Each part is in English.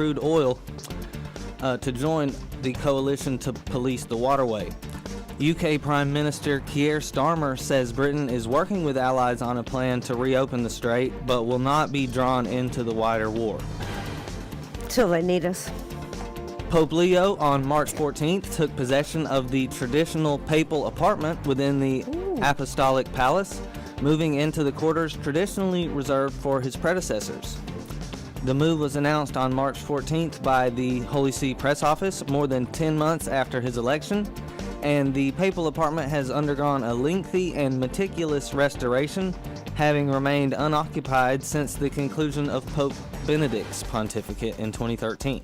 crude oil to join the coalition to police the waterway. UK Prime Minister Keir Starmer says Britain is working with allies on a plan to reopen the strait, but will not be drawn into the wider war. Till they need us. Pope Leo on March 14th took possession of the traditional papal apartment within the Apostolic Palace, moving into the quarters traditionally reserved for his predecessors. The move was announced on March 14th by the Holy See press office more than 10 months after his election, and the papal apartment has undergone a lengthy and meticulous restoration, having remained unoccupied since the conclusion of Pope Benedict's pontificate in 2013.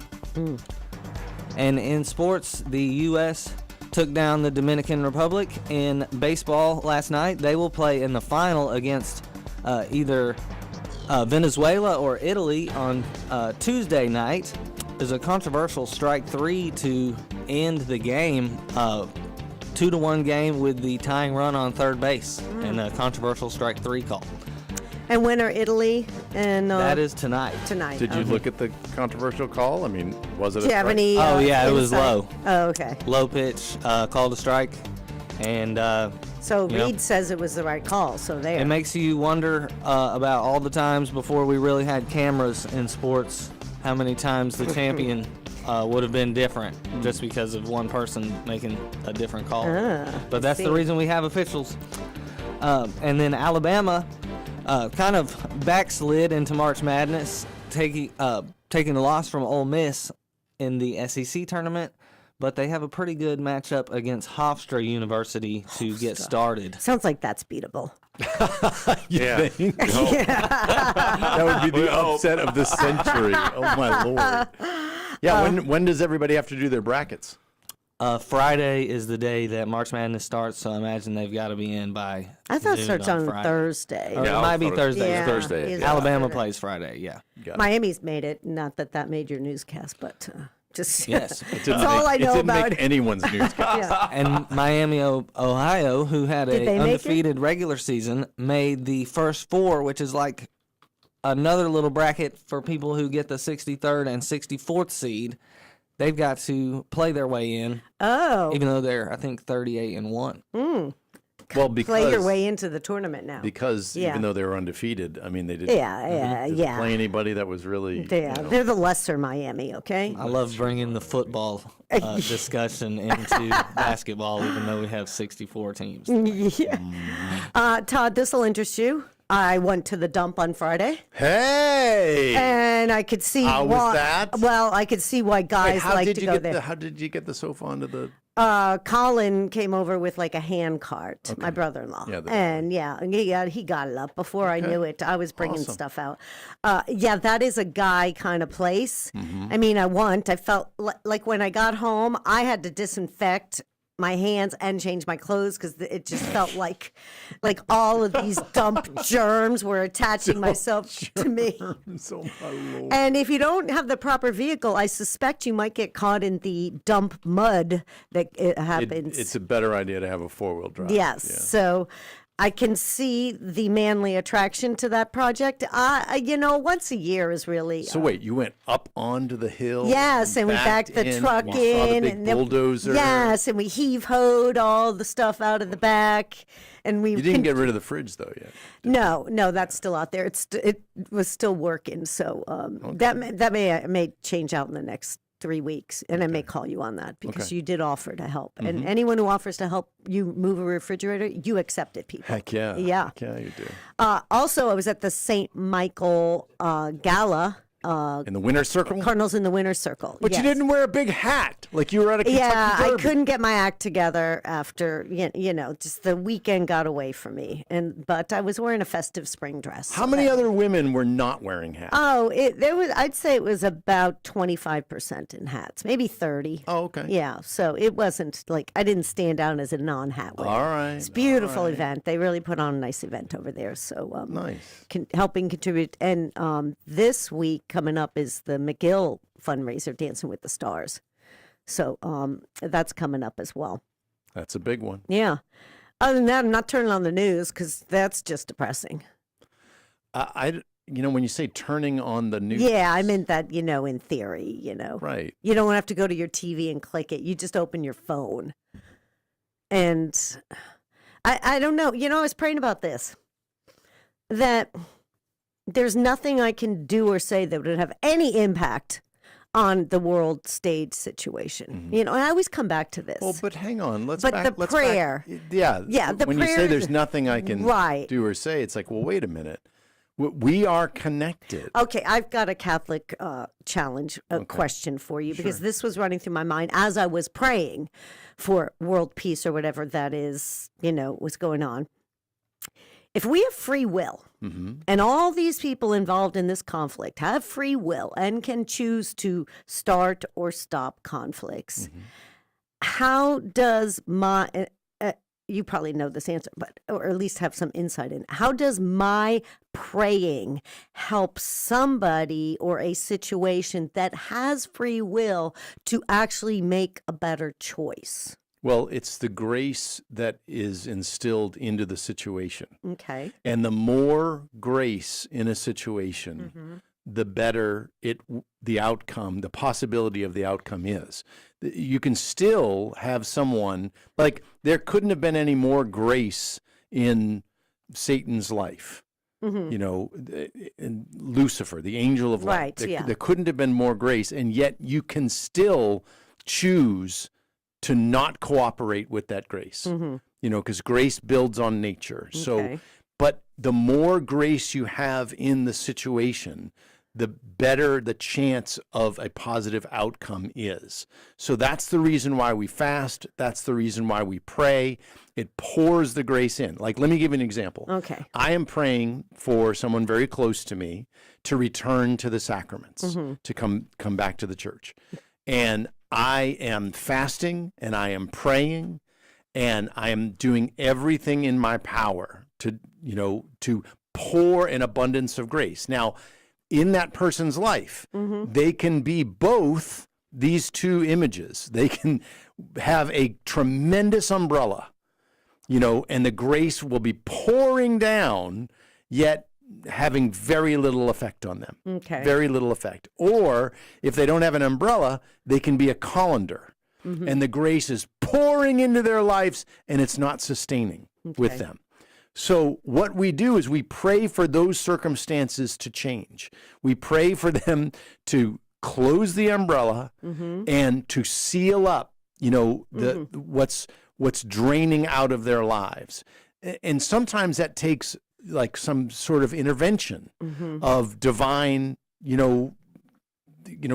And in sports, the U.S. took down the Dominican Republic in baseball last night. They will play in the final against either Venezuela or Italy on Tuesday night. There's a controversial strike three to end the game, 2-1 game with the tying run on third base, and a controversial strike three call. And when are Italy and that is tonight. Did you look at the controversial call? I mean, was it Do you have any Oh yeah, it was insight? low. Oh, okay. Low pitch, called a strike, and So you know, Reed says it was the right call, so there. it makes you wonder about all the times before we really had cameras in sports, how many times the champion would have been different just because of one person making a different call. But that's the reason we have officials. And then Alabama kind of backslid into March Madness, taking the loss from Ole Miss in the SEC tournament. But they have a pretty good matchup against Hofstra University to get started. Sounds like that's beatable. Yeah. That would be the upset of the century. Oh, my Lord. Yeah, when does everybody have to do their brackets? Friday is the day that March Madness starts, so I imagine they've got to be in by I thought it noon starts on Friday. Thursday. Or Yeah, it might be I thought it was Thursday. Yeah. Thursday. Is Yeah. Alabama it? plays Friday, yeah. Got it. Miami's made it. Not that made your newscast, but just Yes. that's all I know It didn't about make it. anyone's newscast. Yeah. And Miami, Ohio, who had Did a they make it? undefeated regular season, made the first four, which is like another little bracket for people who get the 63rd and 64th seed. They've got to play their way in, Oh, even though they're, I think, 38-1. Well, because play your way into the tournament now. because Yeah. even though they were undefeated, I mean, they didn't Yeah. play anybody that was really. Yeah, they're the lesser Miami, okay? I love bringing the football discussion into basketball, even though we have 64 teams. Yeah. Todd, this will interest you. I went to the dump on Friday, Hey! and I could see How was why. that? Well, I could see why guys like to go there. How did you get the sofa onto the? Colin came over with like a hand cart, my brother-in-law, Yeah, and he got it up before I knew it. I was bringing Awesome. stuff out. Yeah, that is a guy kind of place. I mean, I felt like when I got home, I had to disinfect my hands and change my clothes because it just felt like all of these dump germs were attaching myself to me. So my Lord. And if you don't have the proper vehicle, I suspect you might get caught in the dump mud that it happens. It's a better idea to have a four-wheel drive. Yes. Yeah. So I can see the manly attraction to that project. Once a year is really. So wait, you went up onto the hill? Yes, and we backed the in, truck you saw the in, big and then, bulldozer. yes, and we heave-hoed all the stuff out of the back, and we. You didn't get rid of the fridge though yet. No, that's still out there. It was still working, so that may change out in the next 3 weeks, and I may call you on that because you did offer to help, and anyone who offers to help you move a refrigerator, you accept it, people. Heck yeah. Yeah. Heck yeah, you do. Also, I was at the St. Michael Gala. In the winner's circle? Cardinals in the winner's circle. But yes. you didn't wear a big hat like you were at a Kentucky Yeah, Derby. I couldn't get my act together after just the weekend got away from me, but I was wearing a festive spring dress. How many other women were not wearing hats? Oh, I'd say it was about 25% in hats, maybe 30. Oh, okay. Yeah, so it wasn't like I didn't stand out as a non-hat wearer. All right. It's a beautiful event. They really put on a nice event over there. So Nice. helping contribute. And this week coming up is the McGill fundraiser, Dancing with the Stars. So that's coming up as well. That's a big one. Yeah. Other than that, I'm not turning on the news because that's just depressing. I when you say turning on the news. Yeah, I meant that, in theory, Right. You don't have to go to your TV and click it. You just open your phone. And I don't know. I was praying about this, that there's nothing I can do or say that would have any impact on the world stage situation. And I always come back to this. Well, but hang on. Let's But back. the let's prayer. Back, yeah. Yeah, the when prayer. you say there's nothing I can Right. do or say, it's like, well, wait a minute. We are connected. Okay, I've got a Catholic challenge question for you, because this was running through my mind as I was praying for world peace or whatever that is, was going on. If we have free will, and all these people involved in this conflict have free will and can choose to start or stop conflicts, how does you probably know this answer, or at least have some insight in, how does my praying help somebody or a situation that has free will to actually make a better choice? Well, it's the grace that is instilled into the situation. Okay. And the more grace in a situation, the better the outcome, the possibility of the outcome is. You can still have someone, like, there couldn't have been any more grace in Satan's life. In Lucifer, the angel of light. Right, There couldn't have been more grace, and yet you can still choose to not cooperate with that grace. Because grace builds on nature. So, but the more grace you have in the situation, the better the chance of a positive outcome is. So that's the reason why we fast. That's the reason why we pray. It pours the grace in. Like, let me give you an example. Okay. I am praying for someone very close to me to return to the sacraments, to come back to the church. And I am fasting and I am praying and I am doing everything in my power to pour an abundance of grace. Now, in that person's life, they can be both these two images. They can have a tremendous umbrella, and the grace will be pouring down, yet having very little effect on them. Okay. Very little effect. Or if they don't have an umbrella, they can be a colander, and the grace is pouring into their lives, and it's not sustaining with them. So what we do is we pray for those circumstances to change. We pray for them to close the umbrella and to seal up, what's draining out of their lives. And sometimes that takes like some sort of intervention of divine,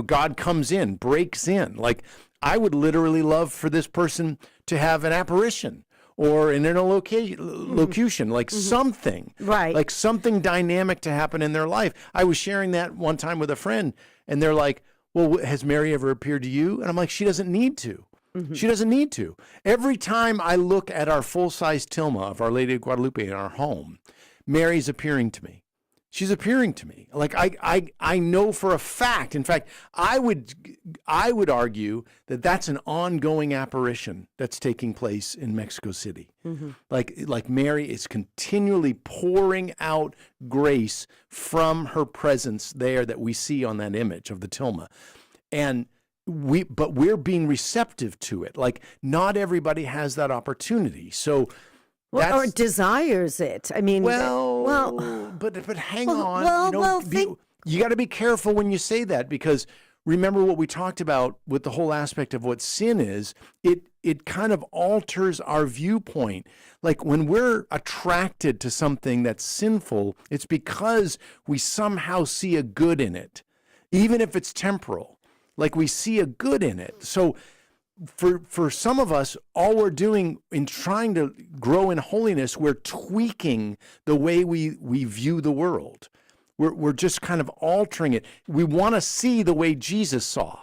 God comes in, breaks in. Like, I would literally love for this person to have an apparition or an interlocution, like something, Right. like something dynamic to happen in their life. I was sharing that one time with a friend, and they're like, well, has Mary ever appeared to you? And I'm like, she doesn't need to. She doesn't need to. Every time I look at our full-size tilma of Our Lady of Guadalupe in our home, Mary's appearing to me. She's appearing to me. Like, I know for a fact. In fact, I would argue that that's an ongoing apparition that's taking place in Mexico City. Like Mary is continually pouring out grace from her presence there that we see on that image of the tilma. And but we're being receptive to it. Like, not everybody has that opportunity. So Or desires it. I mean, but hang on. You got to be careful when you say that, because remember what we talked about with the whole aspect of what sin is. It kind of alters our viewpoint. Like, when we're attracted to something that's sinful, it's because we somehow see a good in it, even if it's temporal. Like, we see a good in it. So for some of us, all we're doing in trying to grow in holiness, we're tweaking the way we view the world. We're just kind of altering it. We want to see the way Jesus saw.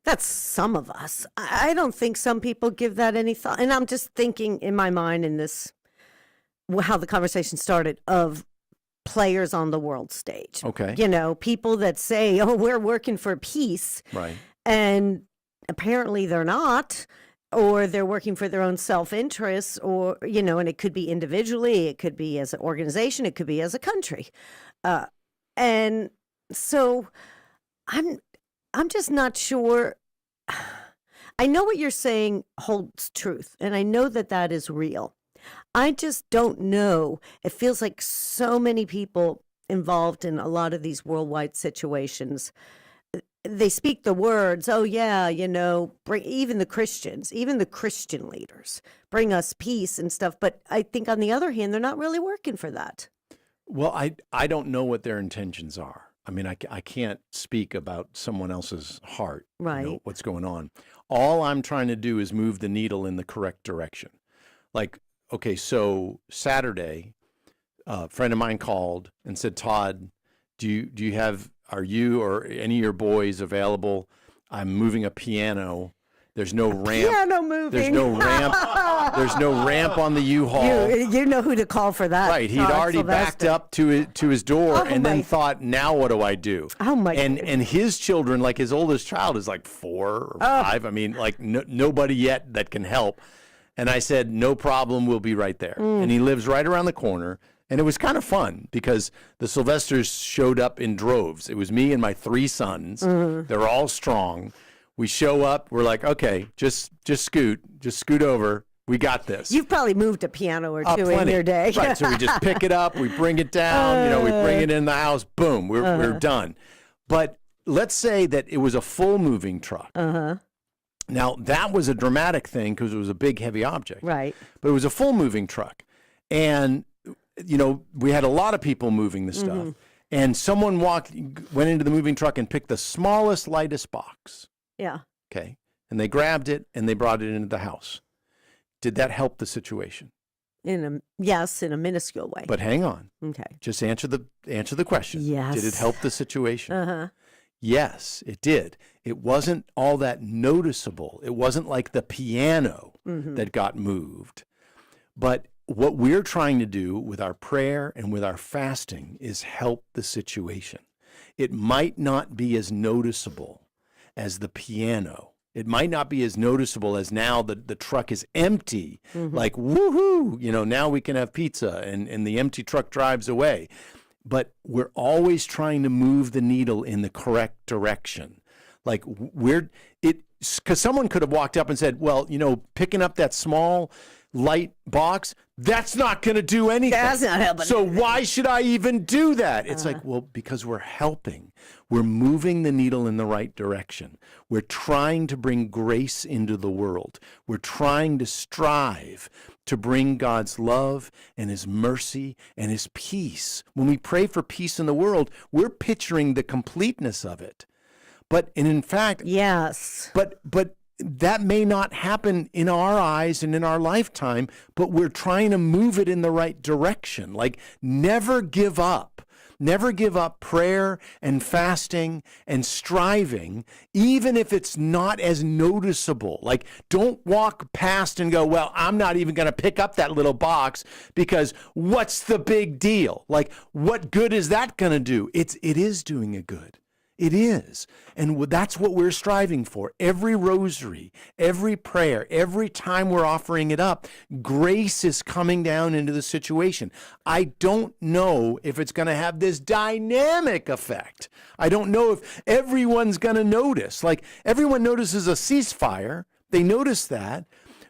That's some of us. I don't think some people give that any thought. And I'm just thinking in my mind in this, how the conversation started, of players on the world stage. Okay. People that say, oh, we're working for peace. Right. And apparently they're not, or they're working for their own self-interest, or, and it could be individually, it could be as an organization, it could be as a country. And so I'm just not sure. I know what you're saying holds truth, and I know that that is real. I just don't know. It feels like so many people involved in a lot of these worldwide situations, they speak the words, oh yeah, bring even the Christians, even the Christian leaders, bring us peace and stuff. But I think on the other hand, they're not really working for that. Well, I don't know what their intentions are. I mean, I can't speak about someone else's heart, Right. what's going on. All I'm trying to do is move the needle in the correct direction. Like, okay, so Saturday, a friend of mine called and said, Todd, are you or any of your boys available? I'm moving a piano. There's no ramp. Piano moving. There's no ramp. There's no ramp on the U-Haul. You know who to call for that. Right. He'd Todd already Sylvester. backed up to his door Oh, and then my- thought, now what do I do? Oh, my And goodness. and his children, like his oldest child is like 4 or 5. I mean, like nobody yet that can help. And I said, no problem. We'll be right there. And he lives right around the corner. And it was kind of fun because the Sylvesters showed up in droves. It was me and my 3 sons. They're all strong. We show up. We're like, okay, just scoot over. We got this. You've probably moved a piano or two in Plenty. your day. Right. So we just pick it up, we bring it down, we bring it in the house, boom, we're done. But let's say that it was a full moving truck. Now, that was a dramatic thing because it was a big, heavy object. Right. But it was a full moving truck. And, we had a lot of people moving the stuff. And someone went into the moving truck and picked the smallest, lightest box. Yeah. Okay. And they grabbed it and they brought it into the house. Did that help the situation? Yes, in a minuscule way. But hang on. Okay. Just answer the question. Yes. Did it help the situation? Uh-huh. Yes, it did. It wasn't all that noticeable. It wasn't like the piano that got moved. But what we're trying to do with our prayer and with our fasting is help the situation. It might not be as noticeable as the piano. It might not be as noticeable as now the truck is empty, like, woohoo, now we can have pizza and the empty truck drives away. But we're always trying to move the needle in the correct direction. Like because someone could have walked up and said, well, picking up that small light box, that's not going to do anything. That's not helping. So why should I even do that? It's like, well, because we're helping. We're moving the needle in the right direction. We're trying to bring grace into the world. We're trying to strive to bring God's love and his mercy and his peace. When we pray for peace in the world, we're picturing the completeness of it. But in fact, Yes. but that may not happen in our eyes and in our lifetime, but we're trying to move it in the right direction. Like, never give up. Never give up prayer and fasting and striving, even if it's not as noticeable. Like, don't walk past and go, well, I'm not even going to pick up that little box because what's the big deal? Like, what good is that going to do? It is doing a good. It is. And that's what we're striving for. Every rosary, every prayer, every time we're offering it up, grace is coming down into the situation. I don't know if it's going to have this dynamic effect. I don't know if everyone's going to notice. Like, everyone notices a ceasefire. They notice that.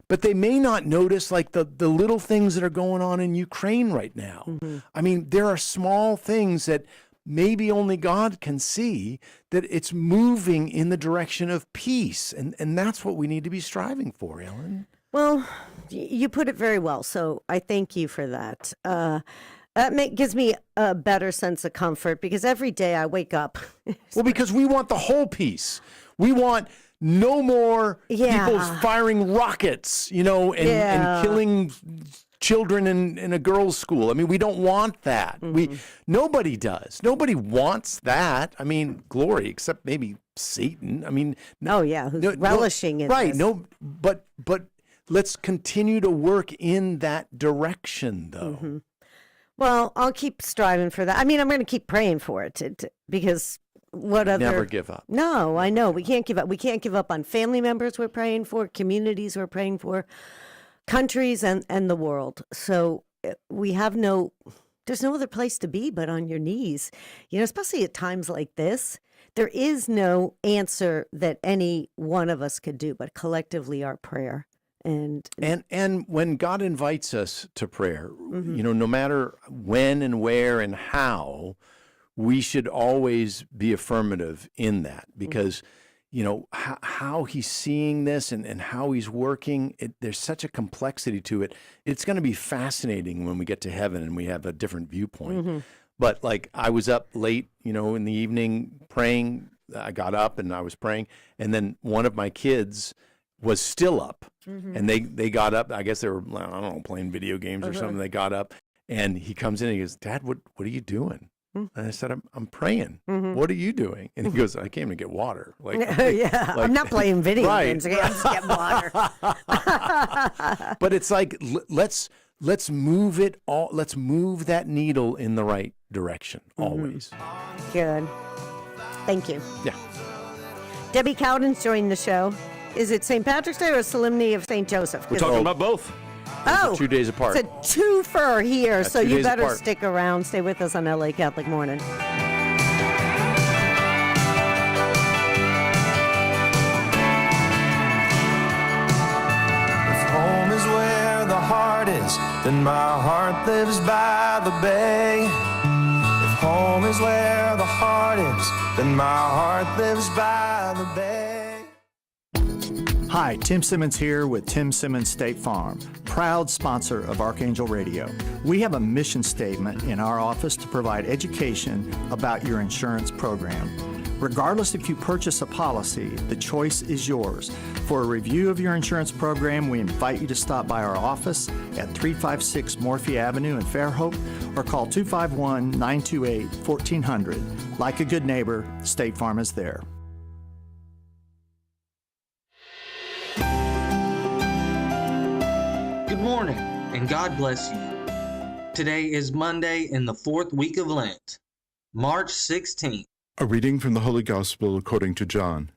But they may not notice like the little things that are going on in Ukraine right now. I mean, there are small things that maybe only God can see, that it's moving in the direction of peace. And that's what we need to be striving for, Ellen. Well, you put it very well. So I thank you for that. Gives me a better sense of comfort because every day I wake up. Well, because we want the whole peace. We want no more people firing rockets, and killing children in a girls' school. I mean, we don't want that. Nobody does. Nobody wants that. I mean, glory, except maybe Satan. I mean, who's relishing in right? this. No, but let's continue to work in that direction, though. Well, I'll keep striving for that. I mean, I'm going to keep praying for it because what other? Never give up. No, I know we can't give up. We can't give up on family members we're praying for, communities we're praying for, countries and the world. So we have no There's no other place to be but on your knees. Especially at times like this. There is no answer that any one of us could do, but collectively our prayer. And when God invites us to prayer, no matter when and where and how, we should always be affirmative in that, because how he's seeing this and how he's working, there's such a complexity to it. It's going to be fascinating when we get to heaven and we have a different viewpoint. But like, I was up late, in the evening praying. I got up and I was praying, and then one of my kids was still up, and they got up. I guess they were, I don't know, playing video games or something. They got up, and he comes in and he goes, "Dad, what are you doing?" And I said, I'm praying. What are you doing? And he goes, "I came to get water." I'm not playing video games. I'm just getting water. But it's like, let's move it all. Let's move that needle in the right direction always. Good. Thank you. Yeah. Debbie Cowden's joined the show. Is it St. Patrick's Day or a Solemnity of St. Joseph? We're talking about both. Oh, 2 days apart. It's a twofer here, That's so 2 you days better apart. stick around. Stay with us on LA Catholic Morning. If home is where the heart is, then my heart lives by the bay. If home is where the heart is, then my heart lives by the bay. Hi, Tim Simmons here with Tim Simmons State Farm, proud sponsor of Archangel Radio. We have a mission statement in our office to provide education about your insurance program. Regardless if you purchase a policy, the choice is yours. For a review of your insurance program, we invite you to stop by our office at 356 Morphy Avenue in Fairhope or call 251-928-1400. Like a good neighbor, State Farm is there. Good morning, and God bless you. Today is Monday in the 4th week of Lent, March 16th. A reading from the Holy Gospel according to John.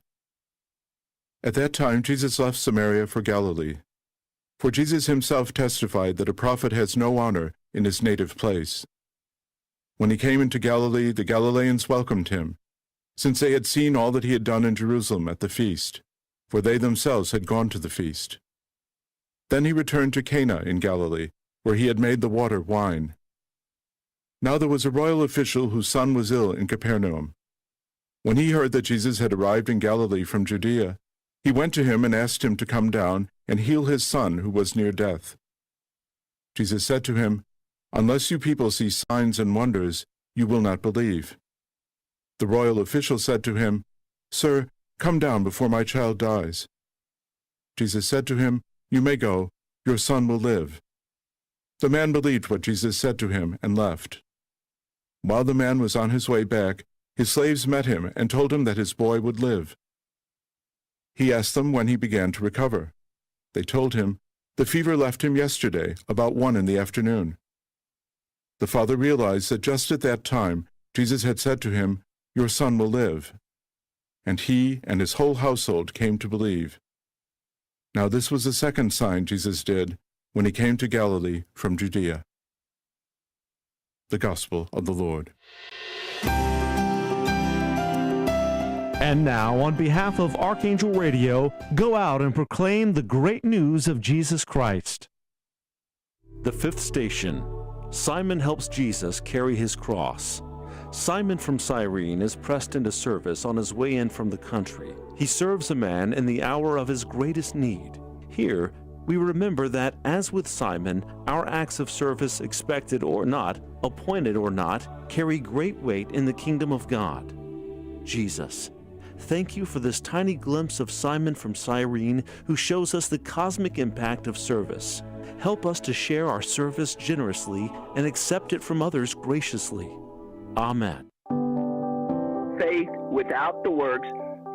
At that time Jesus left Samaria for Galilee. For Jesus himself testified that a prophet has no honor in his native place. When he came into Galilee, the Galileans welcomed him, since they had seen all that he had done in Jerusalem at the feast, for they themselves had gone to the feast. Then he returned to Cana in Galilee, where he had made the water wine. Now there was a royal official whose son was ill in Capernaum. When he heard that Jesus had arrived in Galilee from Judea, he went to him and asked him to come down and heal his son who was near death. Jesus said to him, "Unless you people see signs and wonders, you will not believe." The royal official said to him, "Sir, come down before my child dies." Jesus said to him, "You may go, your son will live." The man believed what Jesus said to him and left. While the man was on his way back, his slaves met him and told him that his boy would live. He asked them when he began to recover. They told him, "The fever left him yesterday, about 1 p.m. The father realized that just at that time Jesus had said to him, "Your son will live." And he and his whole household came to believe. Now this was the second sign Jesus did when he came to Galilee from Judea. The Gospel of the Lord. And now, on behalf of Archangel Radio, go out and proclaim the great news of Jesus Christ. The fifth station. Simon helps Jesus carry his cross. Simon from Cyrene is pressed into service on his way in from the country. He serves a man in the hour of his greatest need. Here, we remember that, as with Simon, our acts of service, expected or not, appointed or not, carry great weight in the kingdom of God. Jesus, thank you for this tiny glimpse of Simon from Cyrene, who shows us the cosmic impact of service. Help us to share our service generously and accept it from others graciously. Amen. Faith without the works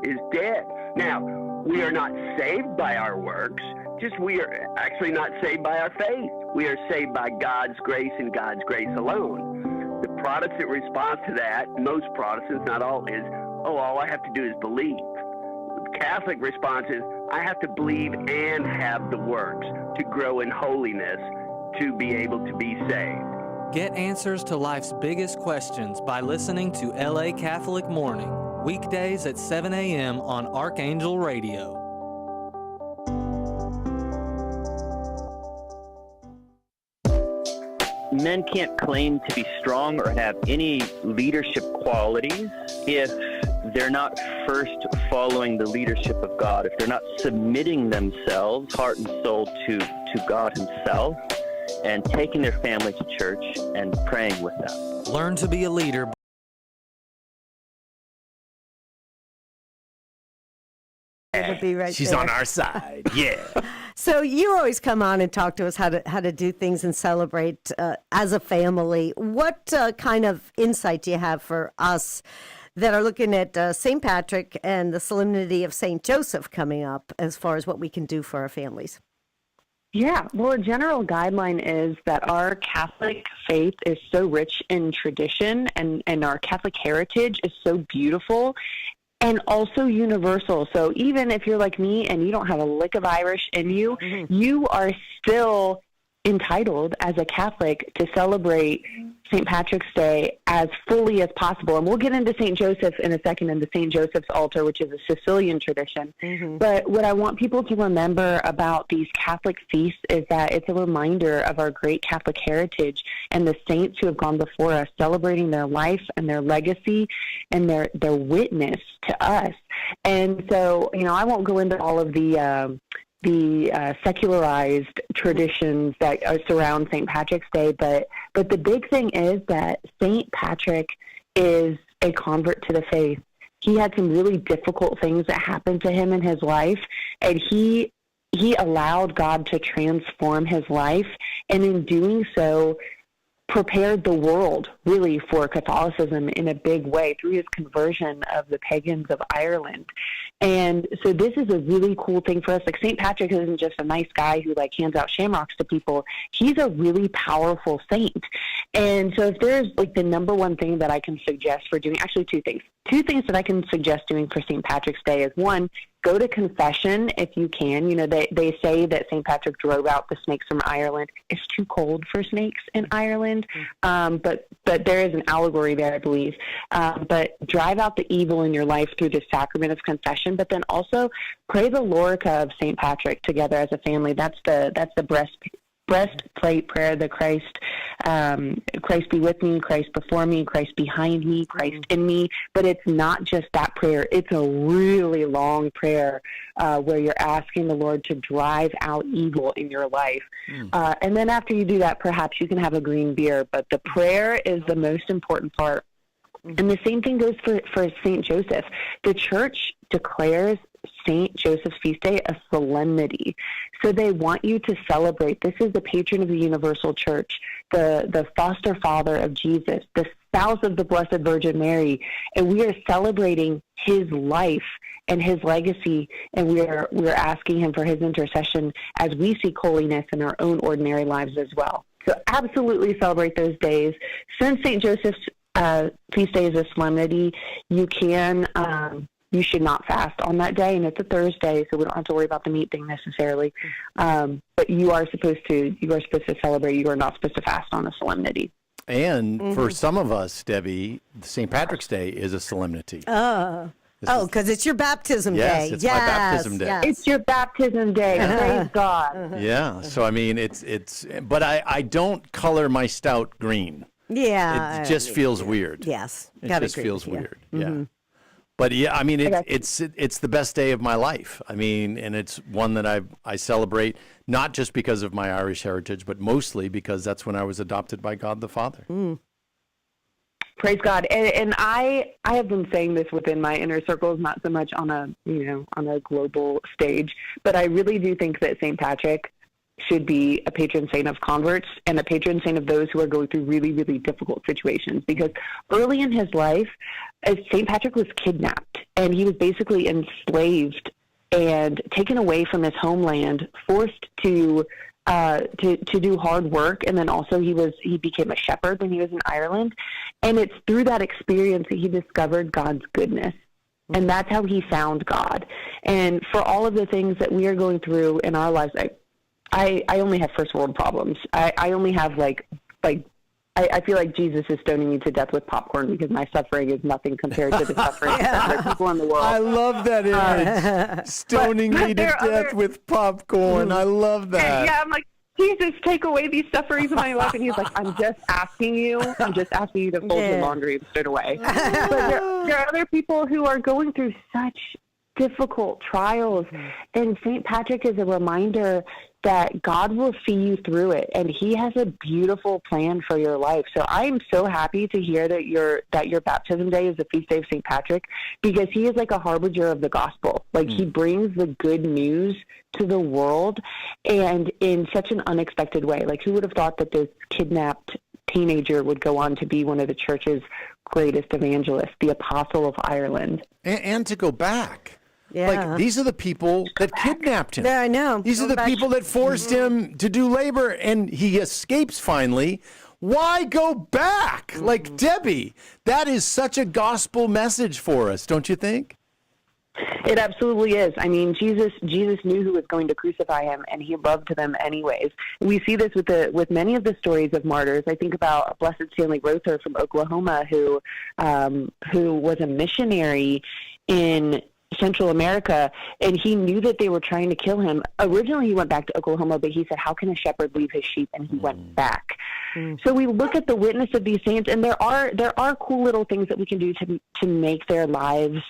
is dead. Now, we are not saved by our works, just we are actually not saved by our faith. We are saved by God's grace and God's grace alone. The Protestant response to that, most Protestants, not all, is, oh, all I have to do is believe. The Catholic response is, I have to believe and have the works to grow in holiness to be able to be saved. Get answers to life's biggest questions by listening to LA Catholic Morning, weekdays at 7 a.m. on Archangel Radio. Men can't claim to be strong or have any leadership qualities if they're not first following the leadership of God, if they're not submitting themselves, heart and soul, to God himself, and taking their family to church and praying with them. Learn to be a leader. Be right She's there. on our side. Yeah. So you always come on and talk to us how to do things and celebrate as a family. What kind of insight do you have for us that are looking at St. Patrick and the Solemnity of St. Joseph coming up as far as what we can do for our families? Yeah, well, a general guideline is that our Catholic faith is so rich in tradition, and our Catholic heritage is so beautiful and also universal. So even if you're like me and you don't have a lick of Irish in you, you are still entitled as a Catholic to celebrate St. Patrick's Day as fully as possible. And we'll get into St. Joseph in a second, and the St. Joseph's altar, which is a Sicilian tradition. But what I want people to remember about these Catholic feasts is that it's a reminder of our great Catholic heritage and the saints who have gone before us, celebrating their life and their legacy and their witness to us. And so, I won't go into all of the secularized traditions that surround St. Patrick's Day, but the big thing is that St. Patrick is a convert to the faith. He had some really difficult things that happened to him in his life, and he allowed God to transform his life, and in doing so, prepared the world really for Catholicism in a big way through his conversion of the pagans of Ireland. And so this is a really cool thing for us. Like, St. Patrick isn't just a nice guy who hands out shamrocks to people. He's a really powerful saint. And so if there's the number one thing that I can suggest for doing, actually two things that I can suggest doing for St. Patrick's Day is, one, go to confession if you can. They say that St. Patrick drove out the snakes from Ireland. It's too cold for snakes in Ireland, but there is an allegory there, I believe. But drive out the evil in your life through the sacrament of confession, but then also pray the Lorica of St. Patrick together as a family. That's the breastplate prayer, the Christ be with me, Christ before me, Christ behind me, Christ in me. But it's not just that prayer. It's a really long prayer where you're asking the Lord to drive out evil in your life. And then after you do that, perhaps you can have a green beer. But the prayer is the most important part. And the same thing goes for St. Joseph. The Church declares St. Joseph's feast day a solemnity. So they want you to celebrate. This is the patron of the Universal Church, the foster father of Jesus, the spouse of the Blessed Virgin Mary, and we are celebrating his life and his legacy, and we're asking him for his intercession as we seek holiness in our own ordinary lives as well. So absolutely celebrate those days. Since St. Joseph's feast day is a solemnity, you should not fast on that day, and it's a Thursday, so we don't have to worry about the meat thing necessarily. But you are supposed to celebrate. You are not supposed to fast on a solemnity. And for some of us, Debbie, St. Patrick's Day is a solemnity. Because it's your baptism day. Yes, it's my baptism day. Yes. It's your baptism day. Praise God. Yeah. So, I mean, but I don't color my stout green. Yeah. It just feels weird. Yes. It just feels weird. Yeah. But yeah, I mean, it's the best day of my life. I mean, and it's one that I celebrate not just because of my Irish heritage, but mostly because that's when I was adopted by God the Father. Praise God. And I have been saying this within my inner circles, not so much on a global stage, but I really do think that St. Patrick should be a patron saint of converts and a patron saint of those who are going through really, really difficult situations. Because early in his life, St. Patrick was kidnapped, and he was basically enslaved and taken away from his homeland, forced to do hard work, and then also he became a shepherd when he was in Ireland. And it's through that experience that he discovered God's goodness. And that's how he found God. And for all of the things that we are going through in our lives, I only have first world problems. I only have like I feel like Jesus is stoning me to death with popcorn because my suffering is nothing compared to the suffering of other people in the world. I love that image. Stoning me to death with popcorn. I love that. Yeah, I'm like, Jesus, take away these sufferings of my life. And he's like, I'm just asking you to fold your laundry and put it away. But there are other people who are going through such difficult trials. And St. Patrick is a reminder that God will see you through it, and he has a beautiful plan for your life. So I am so happy to hear that your baptism day is the feast day of St. Patrick, because he is like a harbinger of the gospel. Like he brings the good news to the world, and in such an unexpected way. Like who would have thought that this kidnapped teenager would go on to be one of the church's greatest evangelists, the Apostle of Ireland. And to go back. Yeah. Like, these are the people that kidnapped him. Yeah, I know. These are the people that forced him to do labor, and he escapes finally. Why go back? Like, Debbie, that is such a gospel message for us, don't you think? It absolutely is. I mean, Jesus knew who was going to crucify him, and he loved them anyways. We see this with many of the stories of martyrs. I think about Blessed Stanley Rother from Oklahoma, who was a missionary in Central America, and he knew that they were trying to kill him. Originally, he went back to Oklahoma, but he said, how can a shepherd leave his sheep? And he went back. So we look at the witness of these saints, and there are cool little things that we can do to make their lives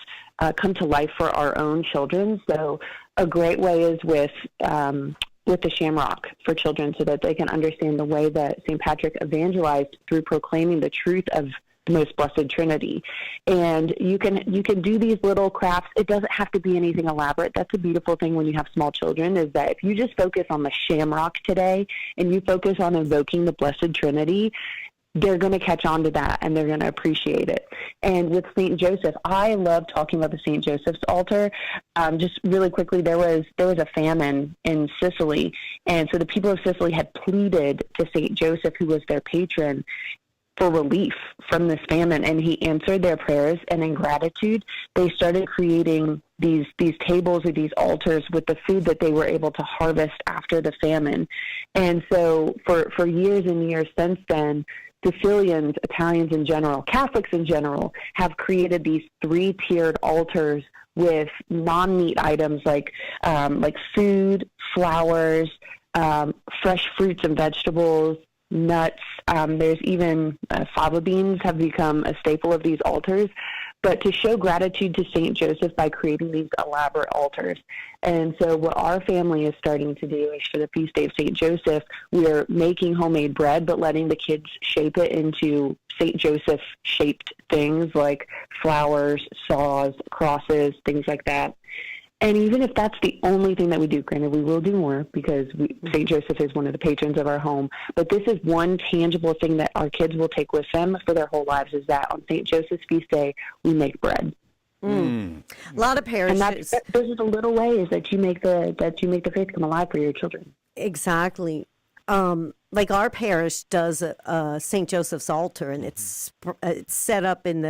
come to life for our own children. So a great way is with the Shamrock for children, so that they can understand the way that St. Patrick evangelized through proclaiming the truth of the most blessed Trinity. And you can do these little crafts. It doesn't have to be anything elaborate. That's a beautiful thing when you have small children, is that if you just focus on the Shamrock today and you focus on invoking the Blessed Trinity, they're going to catch on to that, and they're going to appreciate it. And with St. Joseph, I love talking about the St. Joseph's altar. Just really quickly, there was a famine in Sicily, and so the people of Sicily had pleaded to St. Joseph, who was their patron, for relief from this famine, and he answered their prayers. And in gratitude, they started creating these tables or these altars with the food that they were able to harvest after the famine. And so for years and years since then, Sicilians, Italians in general, Catholics in general, have created these 3-tiered altars with non-meat items like food, flowers, fresh fruits and vegetables, nuts. There's even fava beans have become a staple of these altars. But to show gratitude to St. Joseph by creating these elaborate altars. And so what our family is starting to do is, for the feast day of St. Joseph, we're making homemade bread, but letting the kids shape it into St. Joseph-shaped things like flowers, saws, crosses, things like that. And even if that's the only thing that we do, granted, we will do more because St. Joseph is one of the patrons of our home, but this is one tangible thing that our kids will take with them for their whole lives, is that on St. Joseph's feast day, we make bread. A lot of parishes. And those are the little ways that you make the faith come alive for your children. Exactly. Like our parish does a St. Joseph's altar, and it's set up in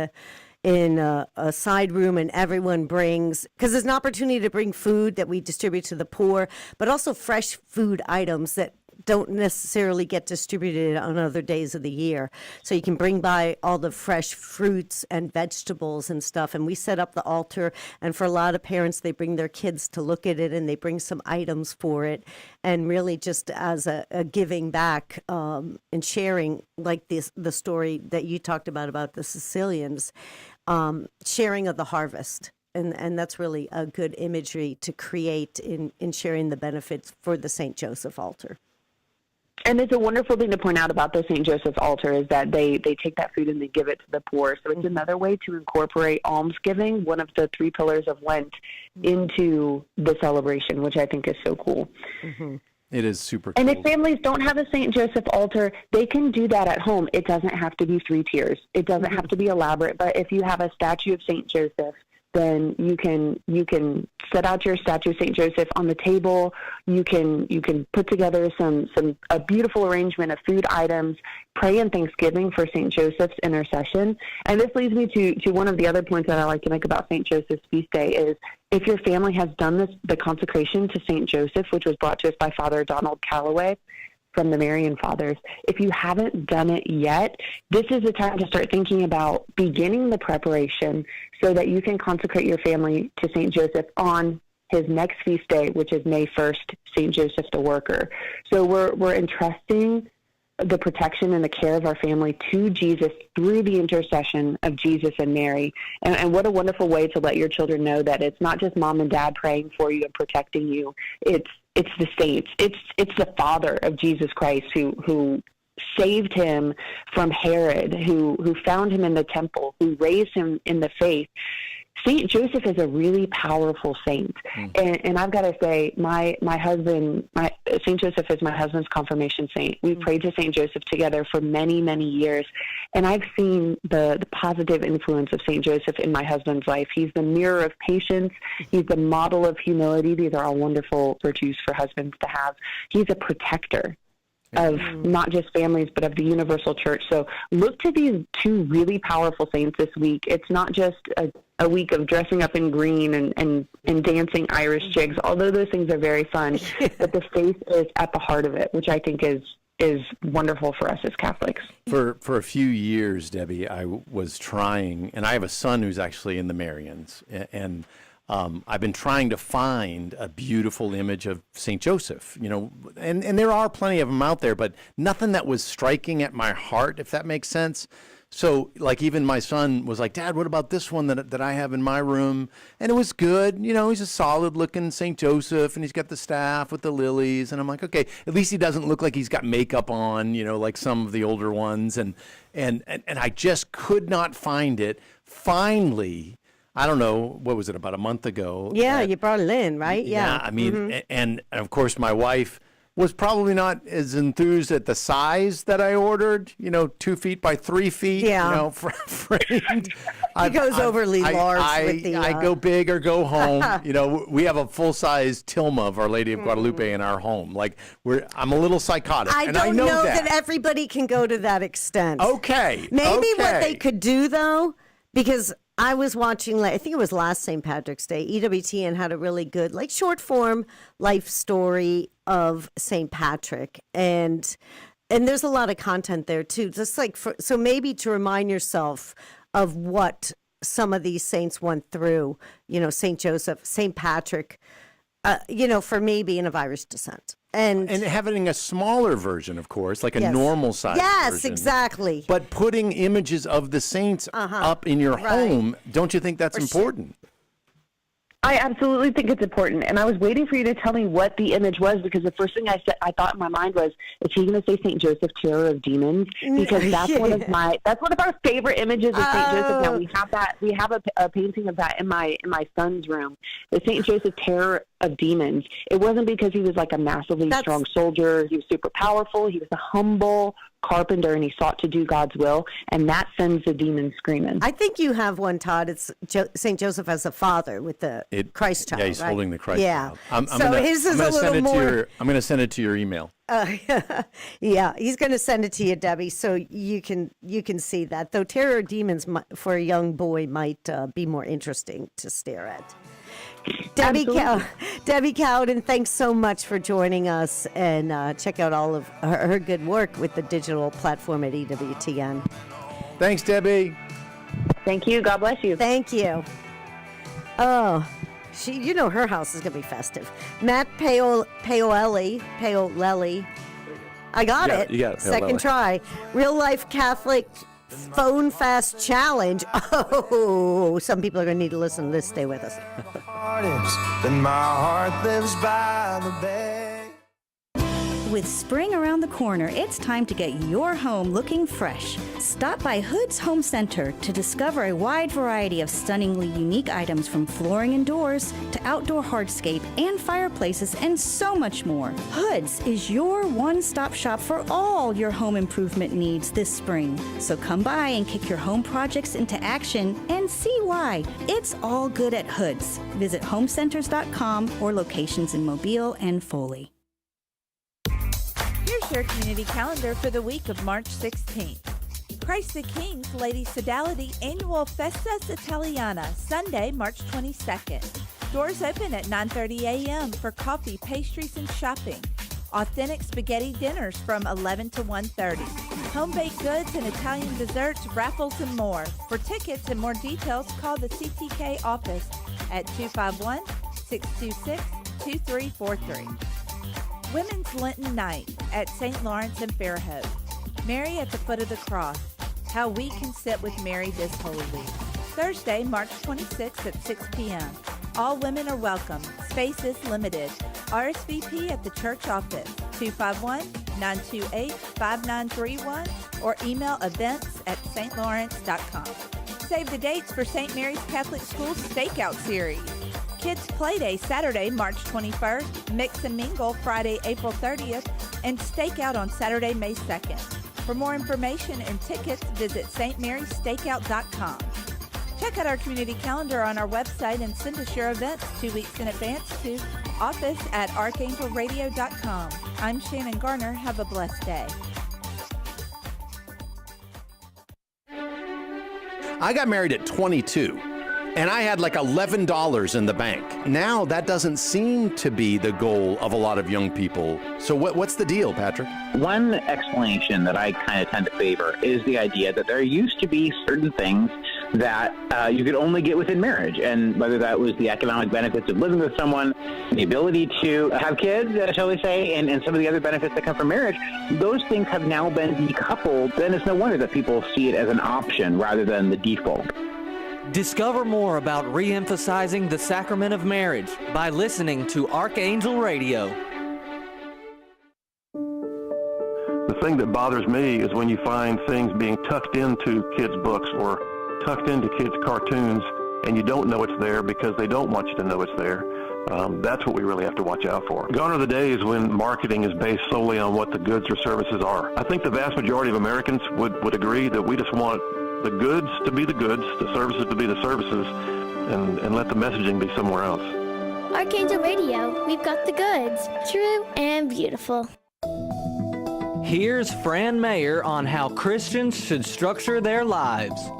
a side room, and everyone brings, because there's an opportunity to bring food that we distribute to the poor, but also fresh food items that don't necessarily get distributed on other days of the year. So you can bring by all the fresh fruits and vegetables and stuff. And we set up the altar, and for a lot of parents, they bring their kids to look at it, and they bring some items for it. And really just as a giving back and sharing, like the story that you talked about the Sicilians, sharing of the harvest. And that's really a good imagery to create in sharing the benefits for the St. Joseph altar. And it's a wonderful thing to point out about the St. Joseph's altar is that they take that food and they give it to the poor. So it's another way to incorporate almsgiving, one of the 3 pillars of Lent, into the celebration, which I think is so cool. Mm-hmm. It is super cool. And if families don't have a St. Joseph altar, they can do that at home. It doesn't have to be 3 tiers. It doesn't have to be elaborate. But if you have a statue of St. Joseph, then you can set out your statue of St. Joseph on the table. You can put together a beautiful arrangement of food items, pray in thanksgiving for St. Joseph's intercession. And this leads me to one of the other points that I like to make about St. Joseph's feast day is, if your family has done the consecration to St. Joseph, which was brought to us by Father Donald Calloway, from the Marian Fathers. If you haven't done it yet, this is the time to start thinking about beginning the preparation so that you can consecrate your family to St. Joseph on his next feast day, which is May 1st, St. Joseph the Worker. So we're entrusting the protection and the care of our family to Jesus through the intercession of Jesus and Mary. And what a wonderful way to let your children know that it's not just mom and dad praying for you and protecting you. It's the saints. It's the Father of Jesus Christ who saved him from Herod, who found him in the temple, who raised him in the faith. Saint Joseph is a really powerful saint, and I've got to say, my husband, Saint Joseph is my husband's confirmation saint. We prayed to Saint Joseph together for many, many years, and I've seen the positive influence of Saint Joseph in my husband's life. He's the mirror of patience. He's the model of humility. These are all wonderful virtues for husbands to have. He's a protector of not just families, but of the universal church. So look to these two really powerful saints this week. It's not just a week of dressing up in green and dancing Irish jigs, although those things are very fun, but the faith is at the heart of it, which I think is wonderful for us as Catholics. For a few years, Debbie, I was trying, and I have a son who's actually in the Marians, and I've been trying to find a beautiful image of St. Joseph, and there are plenty of them out there, but nothing that was striking at my heart, if that makes sense. So, like, even my son was like, Dad, what about this one that I have in my room? And it was good. He's a solid-looking St. Joseph, and he's got the staff with the lilies. And I'm like, okay, at least he doesn't look like he's got makeup on, like some of the older ones. And I just could not find it. Finally, I don't know, what was it, about a month ago? Yeah, you brought it in, right? Yeah. I mean, and of course, my wife was probably not as enthused at the size that I ordered, 2 feet by 3 feet, framed. He goes overly large with the... I go big or go home. We have a full-size Tilma of Our Lady of Guadalupe in our home. Like, I'm a little psychotic, I I know that everybody can go to that extent. Okay. Maybe what they could do, though, because I was watching, I think it was last St. Patrick's Day, EWTN had a really good, short-form life story of St. Patrick, and there's a lot of content there too. Just so maybe to remind yourself of what some of these saints went through. St. Joseph, St. Patrick. For me being of Irish descent, and having a smaller version, of course, like a normal size. Yes, version. Exactly. But putting images of the saints up in your home, don't you think that's important? I absolutely think it's important, and I was waiting for you to tell me what the image was, because the first thing I thought in my mind was, is he going to say St. Joseph, Terror of Demons? Because that's one of our favorite images of St. Joseph. Now we have a painting of that in my son's room. The St. Joseph, Terror of Demons. It wasn't because he was like a massively strong soldier. He was super powerful. He was a humble carpenter, and he sought to do God's will, and that sends the demons screaming. I think you have one, Todd. It's St. Joseph as a father with the Christ child. Yeah, he's holding the Christ child. His is a little more... I'm going to send it to your email. Yeah, he's going to send it to you, Debbie, so you can see that. Though Terror of Demons for a young boy might be more interesting to stare at. Debbie Cowden, thanks so much for joining us, and check out all of her good work with the digital platform at EWTN. Thanks, Debbie. Thank you. God bless you. Thank you. Oh, her house is going to be festive. Matt Paolelli. I got it. You got it. Second try. Real life Catholic phone fast challenge. Oh, some people are going to need to listen to this. Stay with us. Then my heart lives by the bay. With spring around the corner, it's time to get your home looking fresh. Stop by Hood's Home Center to discover a wide variety of stunningly unique items, from flooring and doors to outdoor hardscape and fireplaces, and so much more. Hood's is your one-stop shop for all your home improvement needs this spring. So come by and kick your home projects into action and see why. It's all good at Hood's. Visit homecenters.com or locations in Mobile and Foley. Here's your community calendar for the week of March 16th. Christ the King's Lady Sodality Annual Festas Italiana, Sunday, March 22nd. Doors open at 9:30 a.m. for coffee, pastries, and shopping. Authentic spaghetti dinners from 11 to 1:30. Home-baked goods and Italian desserts, raffles, and more. For tickets and more details, call the CTK office at 251-626-2343. Women's Lenten Night at St. Lawrence and Fairhope. Mary at the foot of the cross. How we can sit with Mary this Holy Week. Thursday, March 26th at 6 p.m. All women are welcome. Space is limited. RSVP at the church office, 251-928-5931, or email events@stlawrence.com. Save the dates for St. Mary's Catholic School's Stakeout Series. Kids Play Day, Saturday, March 21st, Mix and Mingle, Friday, April 30th, and Stakeout on Saturday, May 2nd. For more information and tickets, visit stmarysstakeout.com. Check out our community calendar on our website and send us your events 2 weeks in advance to office@archangelradio.com. I'm Shannon Garner. Have a blessed day. I got married at 22, and I had like $11 in the bank. Now that doesn't seem to be the goal of a lot of young people. So what's the deal, Patrick? One explanation that I kind of tend to favor is the idea that there used to be certain things that you could only get within marriage, and whether that was the economic benefits of living with someone, the ability to have kids, shall we say, and some of the other benefits that come from marriage, those things have now been decoupled. Then it's no wonder that people see it as an option rather than the default. Discover more about re-emphasizing the sacrament of marriage by listening to Archangel Radio. The thing that bothers me is when you find things being tucked into kids' books or tucked into kids' cartoons, and you don't know it's there because they don't want you to know it's there. That's what we really have to watch out for. Gone are the days when marketing is based solely on what the goods or services are. I think the vast majority of Americans would agree that we just want the goods to be the goods, the services to be the services, and let the messaging be somewhere else. Archangel Radio, we've got the goods, true and beautiful. Here's Fran Mayer on how Christians should structure their lives.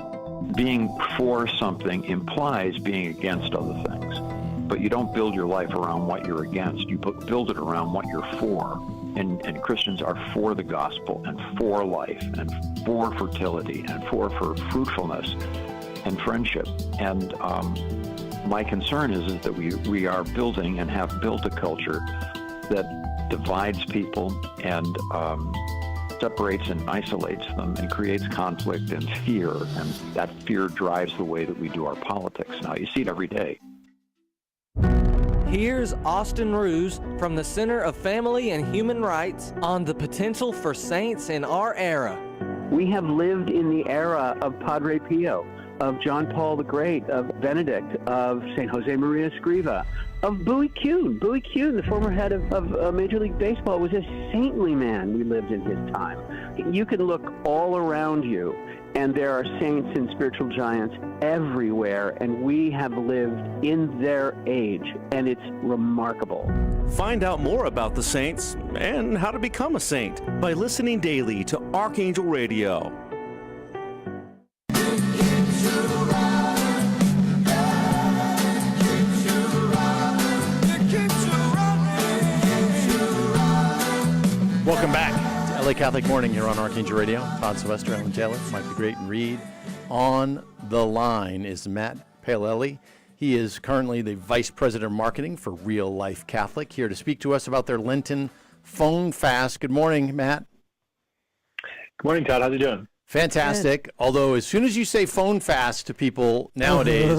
Being for something implies being against other things, but you don't build your life around what you're against. You build it around what you're for. And Christians are for the gospel and for life and for fertility and for fruitfulness and friendship. And my concern is that we are building and have built a culture that divides people and separates and isolates them and creates conflict and fear. And that fear drives the way that we do our politics now. You see it every day. Here's Austin Ruse from the Center of Family and Human Rights on the potential for saints in our era. We have lived in the era of Padre Pio, of John Paul the Great, of Benedict, of St. Jose Maria Escriva, of Bowie Kuhn. Bowie Kuhn, the former head of Major League Baseball, was a saintly man. We lived in his time. You can look all around you, and there are saints and spiritual giants everywhere, and we have lived in their age, and it's remarkable. Find out more about the saints and how to become a saint by listening daily to Archangel Radio. Welcome back to LA Catholic Morning here on Archangel Radio. Todd Sylvester, Ellen Taylor, Mike the Great, and Reed. On the line is Matt Palelli. He is currently the Vice President of Marketing for Real Life Catholic, here to speak to us about their Lenten phone fast. Good morning, Matt. Good morning, Todd. How's it doing? Fantastic. Although as soon as you say phone fast to people nowadays,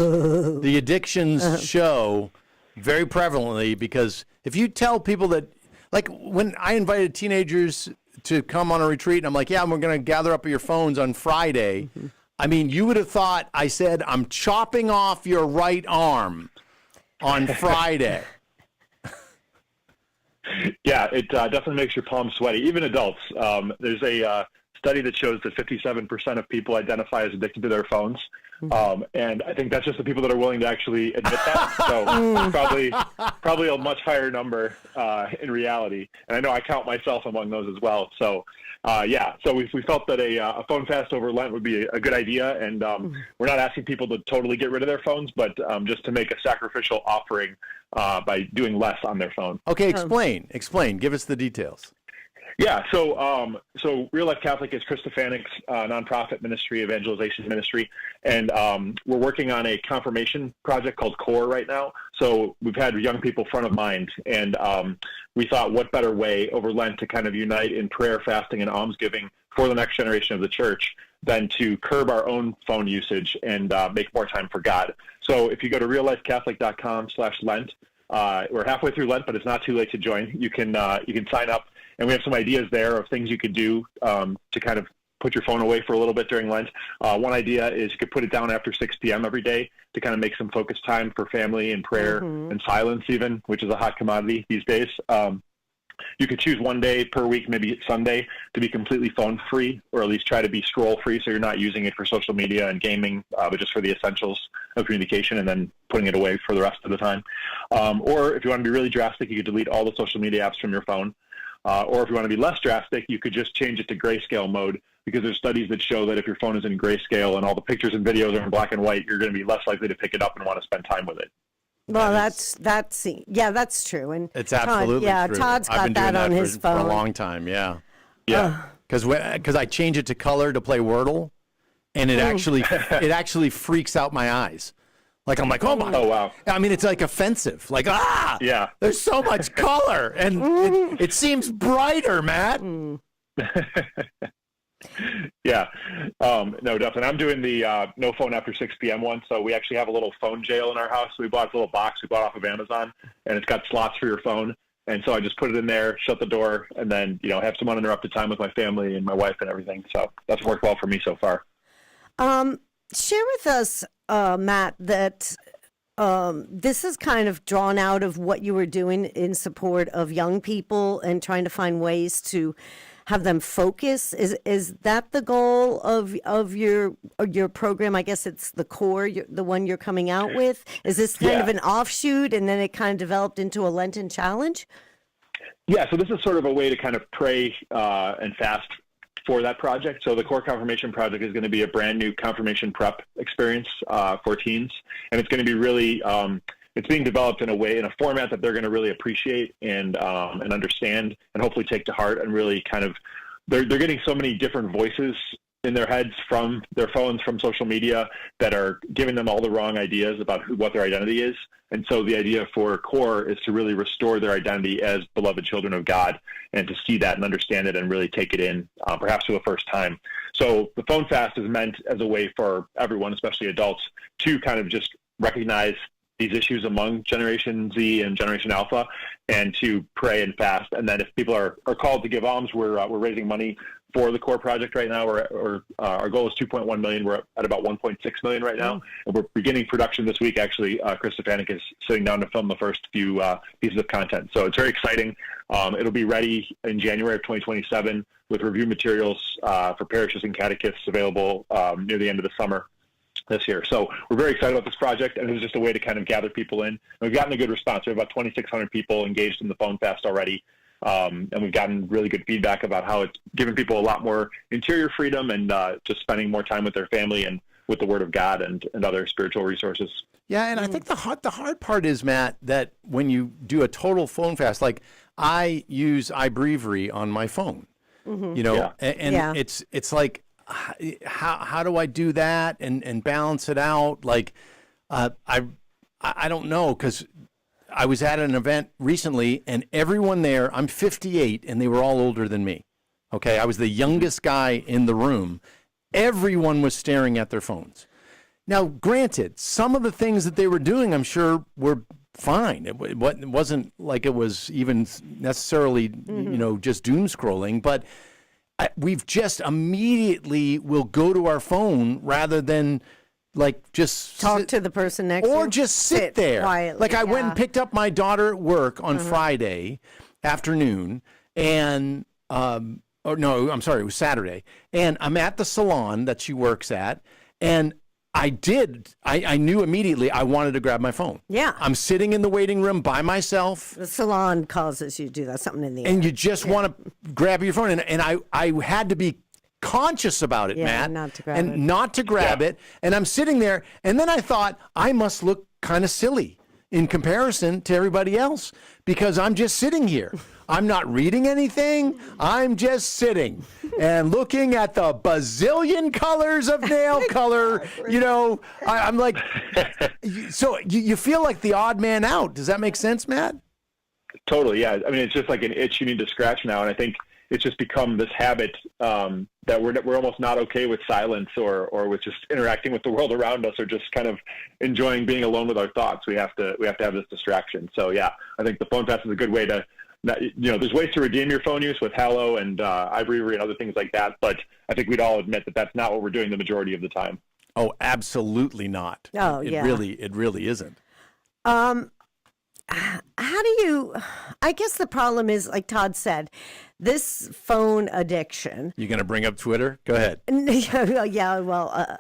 the addictions show very prevalently, because if you tell people that, like when I invited teenagers to come on a retreat, and I'm like, yeah, we're going to gather up your phones on Friday. I mean, you would have thought I said, I'm chopping off your right arm on Friday. Yeah, it definitely makes your palms sweaty. Even adults. There's a study that shows that 57% of people identify as addicted to their phones. And I think that's just the people that are willing to actually admit that. So probably a much higher number in reality. And I know I count myself among those as well. So so we felt that a phone fast over Lent would be a good idea. And we're not asking people to totally get rid of their phones, but just to make a sacrificial offering by doing less on their phone. Okay, explain. Give us the details. Yeah, so Real Life Catholic is Chris Stefanik's nonprofit ministry, evangelization ministry, and we're working on a confirmation project called CORE right now. So we've had young people front of mind, and we thought what better way over Lent to kind of unite in prayer, fasting, and almsgiving for the next generation of the church than to curb our own phone usage and make more time for God. So if you go to reallifecatholic.com/Lent, we're halfway through Lent, but it's not too late to join. You can sign up. And we have some ideas there of things you could do to kind of put your phone away for a little bit during Lent. One idea is you could put it down after 6 p.m. every day to kind of make some focused time for family and prayer and silence even, which is a hot commodity these days. You could choose one day per week, maybe Sunday, to be completely phone-free, or at least try to be scroll-free, so you're not using it for social media and gaming, but just for the essentials of communication, and then putting it away for the rest of the time. Or if you want to be really drastic, you could delete all the social media apps from your phone. Or if you want to be less drastic, you could just change it to grayscale mode, because there's studies that show that if your phone is in grayscale and all the pictures and videos are in black and white, you're going to be less likely to pick it up and want to spend time with it. Well, that's true, and it's absolutely true. Todd's got I've been that doing on that his for phone a long time. Yeah. Because I change it to color to play Wordle, and it actually freaks out my eyes. Like, I'm like, oh my. Oh, wow. I mean, it's like offensive. Like, yeah. There's so much color, and it seems brighter, Matt. Yeah. No, definitely. I'm doing the no phone after 6 p.m. one. So we actually have a little phone jail in our house. We bought a little box we bought off of Amazon, and it's got slots for your phone. And so I just put it in there, shut the door, and then, have some uninterrupted time with my family and my wife and everything. So that's worked well for me so far. Share with us, Matt, that this is kind of drawn out of what you were doing in support of young people and trying to find ways to have them focus. Is that the goal of your program? I guess it's the CORE, the one you're coming out with. Is this kind of an offshoot, and then it kind of developed into a Lenten challenge? Yeah, so this is sort of a way to kind of pray and fast for that project. So the CORE Confirmation Project is going to be a brand new confirmation prep experience for teens, and it's going to be really it's being developed in a format that they're going to really appreciate and understand, and hopefully take to heart, and really kind of they're getting so many different voices in their heads from their phones, from social media, that are giving them all the wrong ideas about what their identity is. And so the idea for CORE is to really restore their identity as beloved children of God, and to see that and understand it and really take it in, perhaps for the first time. So the phone fast is meant as a way for everyone, especially adults, to kind of just recognize these issues among Generation Z and Generation Alpha, and to pray and fast. And then if people are called to give alms, we're raising money for the CORE project right now. Our goal is 2.1 million. We're at about 1.6 million right now, and we're beginning production this week. Actually, Chris Stefanik is sitting down to film the first few pieces of content. So it's very exciting. It'll be ready in January of 2027 with review materials for parishes and catechists available near the end of the summer this year. So we're very excited about this project, and it was just a way to kind of gather people in. And we've gotten a good response. We have about 2,600 people engaged in the phone fast already. And we've gotten really good feedback about how it's given people a lot more interior freedom, and just spending more time with their family and with the Word of God and other spiritual resources. Yeah, and I think the hard part is, Matt, that when you do a total phone fast, like I use iBreviary on my phone, and it's like, how do I do that and balance it out? Like, I don't know, because I was at an event recently, and everyone there, I'm 58, and they were all older than me. Okay, I was the youngest guy in the room. Everyone was staring at their phones. Now, granted, some of the things that they were doing, I'm sure, were fine. It wasn't like it was even necessarily, just doom scrolling, but we've just immediately will go to our phone rather than like just talk to the person next to you, or just sit there quietly. Like I went and picked up my daughter at work on Friday afternoon, and Oh, no, I'm sorry. It was Saturday. And I'm at the salon that she works at. And I knew immediately I wanted to grab my phone. Yeah. I'm sitting in the waiting room by myself. The salon causes you to do that, something in the And air. you just want to grab your phone. And I had to be conscious about it, Matt. Not to grab and it. not to grab it. And I'm sitting there. And then I thought I must look kind of silly in comparison to everybody else because I'm just sitting here. I'm not reading anything. I'm just sitting and looking at the bazillion colors of nail color. You know, I'm like, so you feel like the odd man out. Does that make sense, Matt? Totally, yeah. I mean, it's just like an itch you need to scratch now, and I think it's just become this habit that we're almost not okay with silence or with just interacting with the world around us or just kind of enjoying being alone with our thoughts. We have to have this distraction. So yeah, I think the phone pass is a good way to. There's ways to redeem your phone use with Hallow and iReader and other things like that, but I think we'd all admit that that's not what we're doing the majority of the time. Oh, absolutely not. Oh, it yeah. It really isn't. How do you, I guess the problem is, like Todd said, this phone addiction. You going to bring up Twitter? Go ahead. Yeah, well,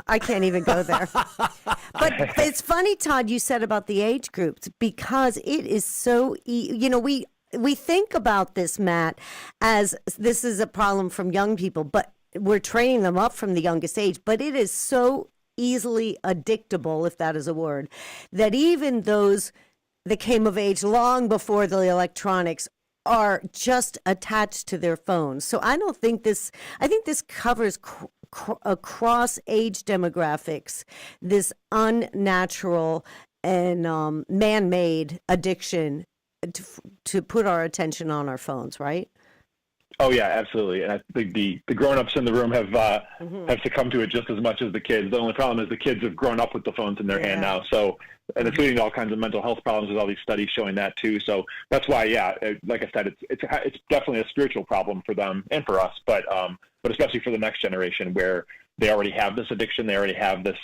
I can't even go there. But it's funny, Todd, you said about the age groups because it is so, we think about this, Matt, as this is a problem from young people, but we're training them up from the youngest age. But it is so easily addictable, if that is a word, that even those that came of age long before the electronics are just attached to their phones. So I think this covers across age demographics, this unnatural and man-made addiction to put our attention on our phones, right? Oh yeah, absolutely. And I think the grown-ups in the room have succumbed to it just as much as the kids. The only problem is the kids have grown up with the phones in their hand now. So, and it's leading to all kinds of mental health problems. There's all these studies showing that too. So that's why, like I said, it's definitely a spiritual problem for them and for us, but especially for the next generation where they already have this addiction, they already have this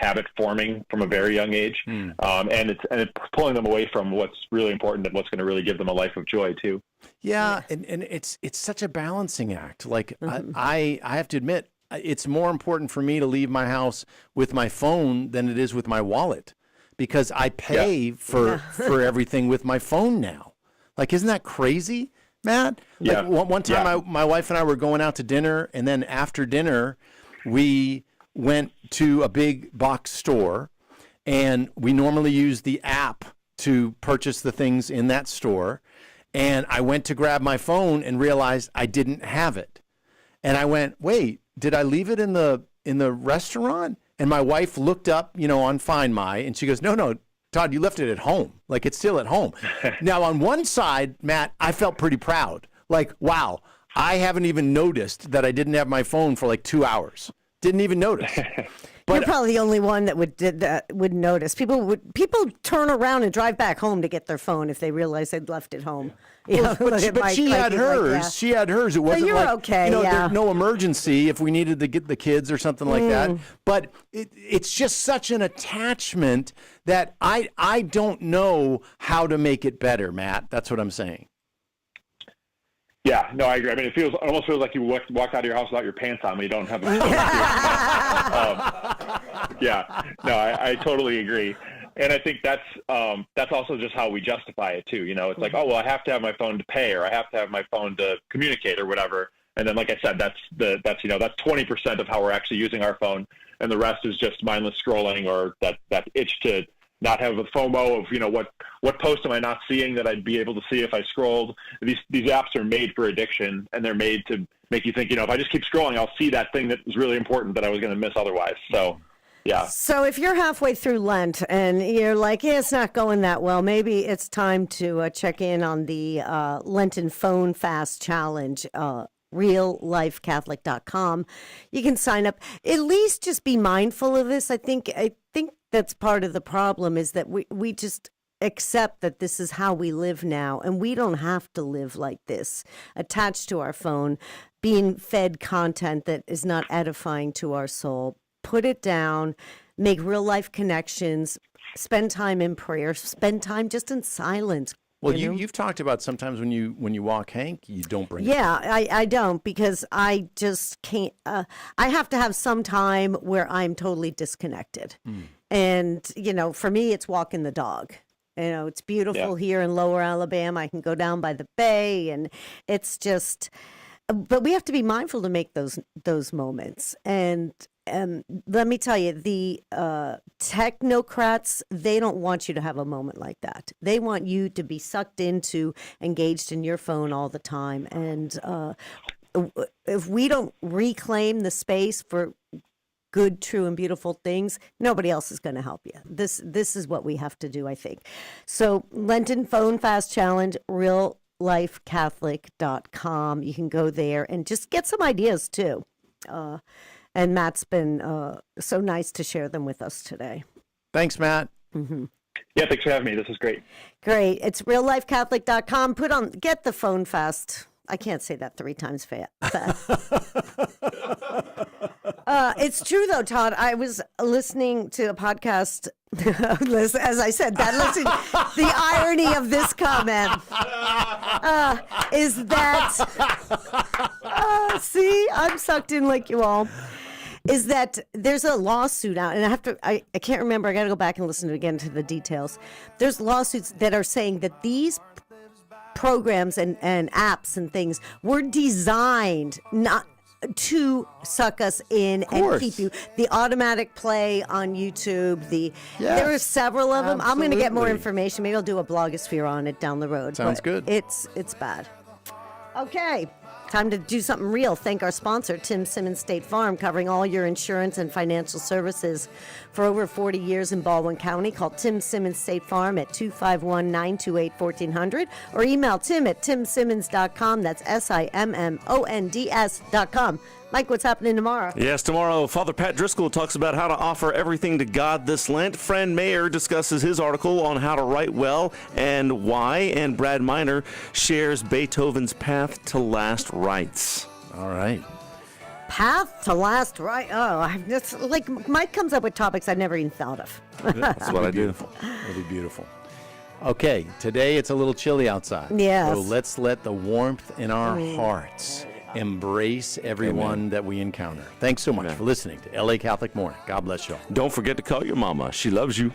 habit forming from a very young age, and it's pulling them away from what's really important and what's going to really give them a life of joy too. Yeah, and it's such a balancing act. Like I have to admit, it's more important for me to leave my house with my phone than it is with my wallet, because I pay for everything with my phone now. Like, isn't that crazy, Matt? Yeah. Like one time, my wife and I were going out to dinner, and then after dinner, we went to a big box store, and we normally use the app to purchase the things in that store. And I went to grab my phone and realized I didn't have it. And I went, wait, did I leave it in the restaurant? And my wife looked up, on Find My, and she goes, no, Todd, you left it at home. Like, it's still at home. Now, on one side, Matt, I felt pretty proud. Like, wow, I haven't even noticed that I didn't have my phone for like 2 hours. Didn't even notice. But you're probably the only one that would notice. People turn around and drive back home to get their phone if they realize they'd left it home. But she had hers. Like, yeah. She had hers. It wasn't you're okay. There's no emergency if we needed to get the kids or something like that. But it's just such an attachment that I don't know how to make it better, Matt. That's what I'm saying. Yeah, no, I agree. I mean, it almost feels like you walked out of your house without your pants on when you don't have a phone. I totally agree. And I think that's also just how we justify it too. It's like, oh, well, I have to have my phone to pay, or I have to have my phone to communicate, or whatever. And then, like I said, that's 20% of how we're actually using our phone, and the rest is just mindless scrolling, or that itch to not have a FOMO of what post am I not seeing that I'd be able to see if I scrolled. These apps are made for addiction, and they're made to make you think, if I just keep scrolling, I'll see that thing that was really important that I was going to miss otherwise. So, yeah. So if you're halfway through Lent and you're like, it's not going that well, maybe it's time to check in on the Lenten Phone Fast Challenge. reallifecatholic.com. You can sign up. At least just be mindful of this. I think that's part of the problem, is that we just accept that this is how we live now, and we don't have to live like this, attached to our phone, being fed content that is not edifying to our soul. Put it down, make real life connections, spend time in prayer, spend time just in silence. Well, you've talked about sometimes when you walk Hank, you don't bring. Yeah, I don't, because I just can't. I have to have some time where I'm totally disconnected, and for me, it's walking the dog. It's beautiful here in Lower Alabama. I can go down by the bay, and it's just. But we have to be mindful to make those moments. And let me tell you, the technocrats, they don't want you to have a moment like that. They want you to be sucked into, engaged in your phone all the time. And if we don't reclaim the space for good, true, and beautiful things, nobody else is going to help you. This is what we have to do, I think. So Lenten Phone Fast Challenge, reallifecatholic.com. You can go there and just get some ideas too. And Matt's been so nice to share them with us today. Thanks, Matt. Mm-hmm. Yeah, thanks for having me. This is great. Great. It's reallifecatholic.com. Get the phone fast. I can't say that 3 times fast. It's true, though, Todd. I was listening to a podcast, as I said, the irony of this comment is that, see, I'm sucked in like you all, is that there's a lawsuit out, and I can't remember, I got to go back and listen again to the details. There's lawsuits that are saying that these programs and apps and things were designed not to suck us in and keep you. The automatic play on YouTube, there are several of them. I'm going to get more information. Maybe I'll do a blogosphere on it down the road. Sounds good. It's bad. Okay. Time to do something real. Thank our sponsor, Tim Simmons State Farm, covering all your insurance and financial services for over 40 years in Baldwin County. Call Tim Simmons State Farm at 251-928-1400 or email Tim at timsimmons.com. That's SIMMONDS.com. Mike, what's happening tomorrow? Yes, tomorrow, Father Pat Driscoll talks about how to offer everything to God this Lent. Fran Mayer discusses his article on how to write well and why. And Brad Miner shares Beethoven's Path to Last Rites. All right. Path to Last Right. Oh, it's like Mike comes up with topics I've never even thought of. That's what I do. It'll be beautiful. Okay, today it's a little chilly outside. Yes. So let's let the warmth in our hearts embrace everyone that we encounter. Thanks so much for listening to LA Catholic Morning. God bless you all. Don't forget to call your mama. She loves you.